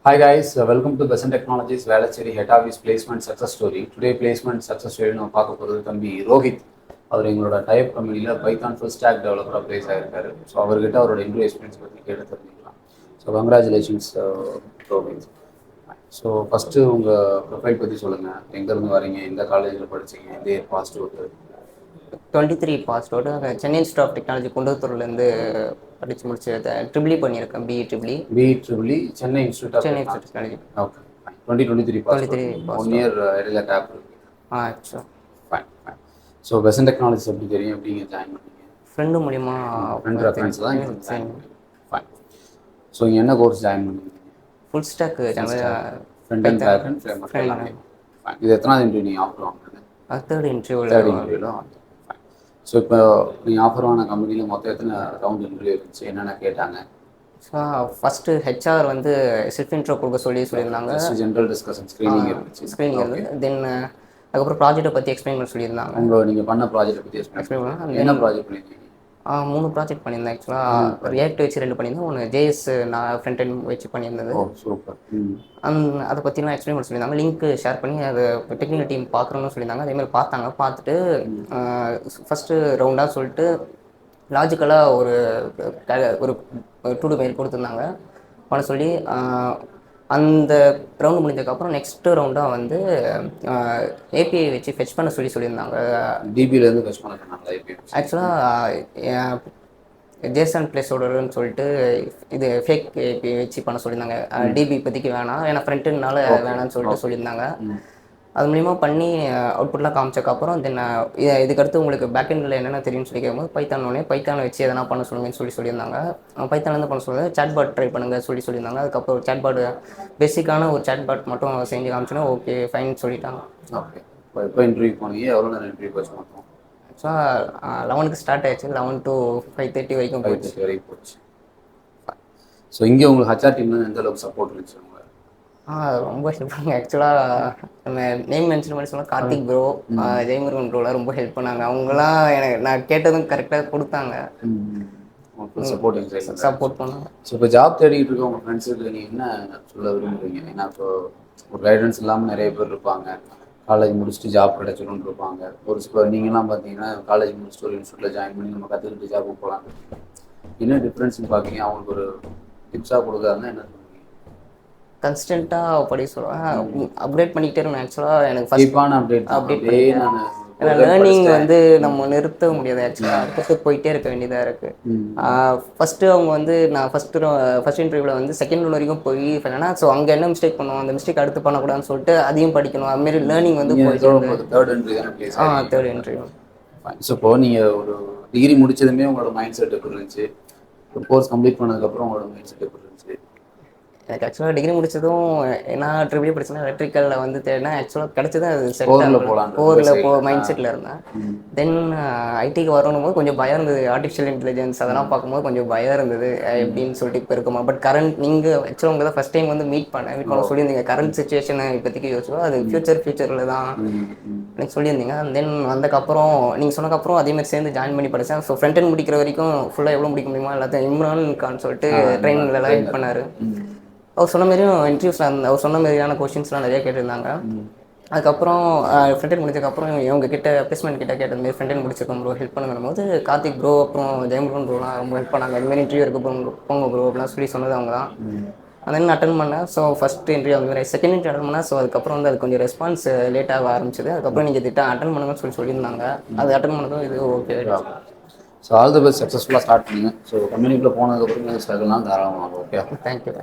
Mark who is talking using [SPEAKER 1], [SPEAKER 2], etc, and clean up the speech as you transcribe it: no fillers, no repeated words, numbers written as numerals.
[SPEAKER 1] Hi guys, welcome to Besant Technologies Velachery Head Office Placement Success Story. Today placement success story நம்ம பார்க்க போகிறது தம்பி ரோஹித். அவர் எங்களோட type கம்பெனியில் பைத்தான் ஃபுல் ஸ்டாக் டெவலப்பராக ப்ளேஸ் ஆகிருக்காரு. ஸோ அவர்கிட்ட அவரோட இன்டர்வியூ எக்ஸ்பீரியன்ஸ் பற்றி கேட்டு தெரிஞ்சுக்கலாம். So congratulations Rohit. So first உங்கள் ப்ரொஃபைல் பற்றி சொல்லுங்கள். எங்கேருந்து வரீங்க, எந்த காலேஜில் படிச்சீங்க, எந்த year passed out?
[SPEAKER 2] 23 pass out. Chennai institute of technology குண்டத்தூர்லேருந்து படித்து முடிச்சு ட்ரிபிளி பண்ணியிருக்கேன்.
[SPEAKER 1] BE Chennai institute of
[SPEAKER 2] Chennai institute
[SPEAKER 1] technology.
[SPEAKER 2] Technology
[SPEAKER 1] okay, 2023 pass
[SPEAKER 2] 23 pass
[SPEAKER 1] 1 year இடையில கேப் இருக்கு.
[SPEAKER 2] ஆக்சுவலாக
[SPEAKER 1] fine fine. So Besant technologies எப்படி தெரியும், எப்படிங்க ஜாயின் பண்ணீங்க?
[SPEAKER 2] ஃப்ரெண்டு மூலிமா
[SPEAKER 1] ஃப்ரெண்ட் ரெஃபரன்ஸ் தான் ஜாயின் பண்ணீங்க. ஃபைன். ஸோ இங்கே என்ன கோர்ஸ் ஜாயின் பண்ணீங்க?
[SPEAKER 2] Full stack
[SPEAKER 1] front and back and framework எல்லாமே. ஃபைன். இது எத்தனாவது இன்டர்வியூ நீங்கள் ஆஃபர் வாங்கினது?
[SPEAKER 2] தேர்ட் இன்டர்வியூவில்.
[SPEAKER 1] ஃபைன். ஸோ இப்போ நீங்கள் ஆஃபர் வாங்கின கம்பெனியில் மொத்தம் எத்தனை ரவுண்ட் இன்டர்வியூ இருந்துச்சு, என்னென்ன கேட்டாங்க?
[SPEAKER 2] ஸோ ஃபஸ்ட்டு ஹெச்ஆர் வந்து செல்ஃப் இன்ட்ரோ கொடுக்க சொல்லியிருந்தாங்க.
[SPEAKER 1] ஜென்ரல் டிஸ்கஷன் ஸ்க்ரீனிங் இருந்துச்சு.
[SPEAKER 2] ஸ்க்ரீனிங் இருந்து தென் அதுக்கப்புறம் ப்ராஜெக்ட்டை பற்றி எக்ஸ்பிளைன் பண்ண சொல்லியிருந்தாங்க.
[SPEAKER 1] நீங்கள் பண்ண ப்ராஜெக்ட்டை பற்றி எக்ஸ்பிளைன் பண்ண என்ன ப்ராஜெக்ட் பண்ணியிருக்கீங்க?
[SPEAKER 2] 3 ப்ராஜெக்ட் பண்ணியிருந்தேன். ஆக்சுவலாக ரியாக்ட் வச்சு 2 பண்ணியிருந்தேன். ஒன்று ஜேஎஸ் நான் ஃப்ரண்ட் எண்ட் வச்சு பண்ணியிருந்தது.
[SPEAKER 1] சூப்பர்.
[SPEAKER 2] அதை பற்றிலாம் எக்ஸ்பிளைன் பண்ண சொல்லியிருந்தாங்க. லிங்க் ஷேர் பண்ணி அதை டெக்னிக்கல் டீம் பார்க்குறோன்னு சொல்லியிருந்தாங்க. அதேமாதிரி பார்த்தாங்க. பார்த்துட்டு ஃபஸ்ட்டு ரவுண்டாக சொல்லிட்டு லாஜிக்கலாக ஒரு 2 மெயில் கொடுத்துருந்தாங்க பண்ண சொல்லி. அந்த ரவுண்டு முடிஞ்சதுக்கப்புறம் நெக்ஸ்ட்டு ரவுண்டாக வந்து ஏபிஐ வச்சு ஃபெச் பண்ண சொல்லியிருந்தாங்க.
[SPEAKER 1] டிபியிலேருந்து ஃபெச் பண்ண சொன்னாங்க ஏபிஐ.
[SPEAKER 2] ஆக்சுவலாக ஜேசன் பிளேஸோடன்னு சொல்லிட்டு இது ஃபேக் ஏபிஐ வச்சு பண்ண சொல்லியிருந்தாங்க. டிபி இப்போதைக்கு வேணாம், ஏன்னா ஃப்ரண்ட்டுனால வேணான்னு சொல்லிட்டு சொல்லியிருந்தாங்க. அது மூலிமா பண்ணி அவுட்புட்லாம் காமிச்சதுக்கப்புறம் தென் இதுக்கடுத்து உங்களுக்கு பேக்கெண்டில் என்னென்ன தெரியும்னு சொல்லி கேட்கும்போது பைத்தானை வச்சு எதனா பண்ண சொல்லுங்கன்னு சொல்லியிருந்தாங்க. பைத்தான்லேருந்து பண்ண சொல்லுங்கள், சாட்பாட் ட்ரை பண்ணுங்கள் சொல்லியிருந்தாங்க. அதுக்கப்புறம் சாட்பாட் பேசிக்கான ஒரு சாட்பாட் மட்டும் செஞ்சு காமிச்சோன்னா ஓகே ஃபைன் சொல்லிட்டாங்க.
[SPEAKER 1] ஓகே. இப்போ இன்டர்வியூ போனீங்க, எவ்வளோ நேரம் இன்டர்வியூ போச்சு மொத்தம்?
[SPEAKER 2] ஆக்சுவலாக 11க்கு ஸ்டார்ட் ஆயிடுச்சு. 11 to 5:30 வரைக்கும்
[SPEAKER 1] போச்சு. ஸோ இங்கே உங்களுக்கு ஹச்ஆர் டீம்ல எந்த அளவுக்கு சப்போர்ட் இருந்துச்சு?
[SPEAKER 2] ரொம்ப ஹெல்ப் பண்ணாங்க. ஆக்சுவலாக நம்ம நேம் மென்ஷன் பண்ணி சொன்னால் கார்த்திக் ப்ரோ, ஜெயமுருகன் ப்ரோலாம் ரொம்ப ஹெல்ப் பண்ணாங்க. அவங்களாம் எனக்கு நான் கேட்டதும் கரெக்டாக கொடுத்தாங்க. சப்போர்ட் பண்ணாங்க.
[SPEAKER 1] ஸோ இப்போ ஜாப் தேடிட்டு இருக்க உங்கள் ஃப்ரெண்ட்ஸுக்கு நீங்கள் என்ன சொல்ல விரும்புகிறீங்க? ஏன்னா இப்போ ஒரு கைடன்ஸ் இல்லாமல் நிறைய பேர் இருப்பாங்க. காலேஜ் முடிச்சுட்டு ஜாப் கிடைச்சிடும்னு இருப்பாங்க. இப்போ நீங்களாம் பார்த்தீங்கன்னா காலேஜ் முடிச்சுட்டு ஒரு இன்ஸ்டியூட்டில் ஜாயின் பண்ணி நம்ம கற்றுக்கிட்டு ஜாபுக்கு போகலாம். என்ன டிஃப்ரென்ஸ்னு பார்க்குறீங்க? அவங்களுக்கு ஒரு டிப்ஸாக கொடுக்காதுன்னா என்ன சொல்லுவீங்க?
[SPEAKER 2] கன்ஸ்டண்ட்டாக படி சொல்லுவேன், அப்டேட் பண்ணிக்கிட்டே இருக்கணும். ஆக்சுவலாக எனக்கு
[SPEAKER 1] அப்டேட்
[SPEAKER 2] ஏன்னா லேர்னிங் வந்து நம்ம நிறுத்த முடியாது. ஆக்சுவலாக அடுத்து போயிட்டே இருக்க வேண்டியதாக இருக்குது. ஃபஸ்ட்டு அவங்க வந்து நான் ஃபஸ்ட் இன்டர்வியூவில் வந்து செகண்ட் ரவுண்ட் வரைக்கும் போய் பண்ணேன்னா, ஸோ அங்கே என்ன மிஸ்டேக் பண்ணுவோம், அந்த மிஸ்டேக் அடுத்து பண்ணக்கூடாதுன்னு சொல்லிட்டு அதையும் படிக்கணும். அதுமாரி லேர்னிங் வந்து தேர்ட் இன்டர்வியூ.
[SPEAKER 1] ஸோ இப்போ நீங்கள் ஒரு டிகிரி முடிச்சதுமே உங்களோட மைண்ட் செட் எப்படி இருந்துச்சு? ஒரு கோர்ஸ் கம்ப்ளீட் பண்ணதுக்கப்புறம் உங்களோட மைண்ட் செட் எப்படி இருந்துச்சு?
[SPEAKER 2] எனக்கு ஆக்சுவலாக டிகிரி முடிச்சதும் நான் ட்ரிபிள் படிச்சேன்னா எலக்ட்ரிக்கலில் வந்து தேடினா ஆக்சுவலாக கிடச்சது. அது கோரில் மைண்ட் செட்டில் இருந்தேன். தென் ஐடிக்கு வரணும் போது கொஞ்சம் பயம் இருந்தது. ஆர்டிஃபிஷியல் இன்டெலிஜென்ஸ் அதெல்லாம் பார்க்கும்போது கொஞ்சம் பயம் இருந்தது எப்படின்னு சொல்லிட்டு இப்போ இருக்குமா. பட் கரண்ட் நீங்கள் ஆக்சுவலாக உங்களை தான் ஃபஸ்ட் டைம் வந்து மீட் பண்ண சொல்லியிருந்தீங்க. கரண்ட் சுச்சுவேஷனை இப்போதைக்கு யோசிச்சோ அது ஃபியூச்சரில் தான் எனக்கு சொல்லியிருந்தீங்க. தென் வந்ததுக்கப்புறம் நீங்கள் சொன்னதுக்கப்புறம் அதேமாதிரி சேர்ந்து ஜாயின் பண்ணி படித்தேன். ஸோ ஃப்ரண்ட் எண்ட் முடிக்கிற வரைக்கும் ஃபுல்லாக எவ்வளோ முடிக்க முடியுமோ எல்லாத்தையும் இம்ரான் கான்னு சொல்லிட்டு ட்ரைனிங்லாம் ஹெல்ப் பண்ணார். அவர் சொன்ன மாதிரியும் இன்டர்வியூஸில் அவர் சொன்ன மாதிரியான கொஷின்ஸ்லாம் நிறையா கேட்டிருந்தாங்க. அதுக்கப்புறம் ஃப்ரண்ட் எண்ட் முடிச்சதுக்கப்புறம் இவங்க கிட்ட பிளேஸ்மெண்ட் கிட்ட கேட்டது மாரி ஃப்ரண்ட் எண்ட் முடிச்சிருக்கோம் ப்ரோ, ஹெல்ப் பண்ணுங்கும் போது கார்த்திக் ப்ரோ அப்புறம் ஜெயமுருகன் ப்ரோலாம் ரொம்ப ஹெல்ப் பண்ணாங்க. இதுமாரி இன்டர்வியூ இருக்கு போங்க ப்ரோ அப்படிலாம் சொல்லி சொன்னது அவங்க தான். அதெல்லாம் அட்டன் பண்ணேன். ஸோ ஃபஸ்ட் இன்டர்வியூ அந்த மாதிரி செகண்ட் இன்டர்வியூ அட்டன் பண்ணேன். ஸோ அதுக்கப்புறம் வந்து அது கொஞ்சம் ரெஸ்பான்ஸ் லேட்டாக ஆரம்பிச்சது. அதுக்கப்புறம் நீங்கள் அட்டன் பண்ணுங்கன்னு சொல்லியிருந்தாங்க. அது அட்டன் பண்ணதும் இது okay.
[SPEAKER 1] So all the best, சக்ஸஸ்ஃபுல்லாக ஸ்டார்ட் பண்ணுங்க. ஸோ கம்யூனிட்டியில் போனதுக்கப்புறம் ஸ்ட்ரகிள்லாம் தாராளமாக. Okay,
[SPEAKER 2] thank you.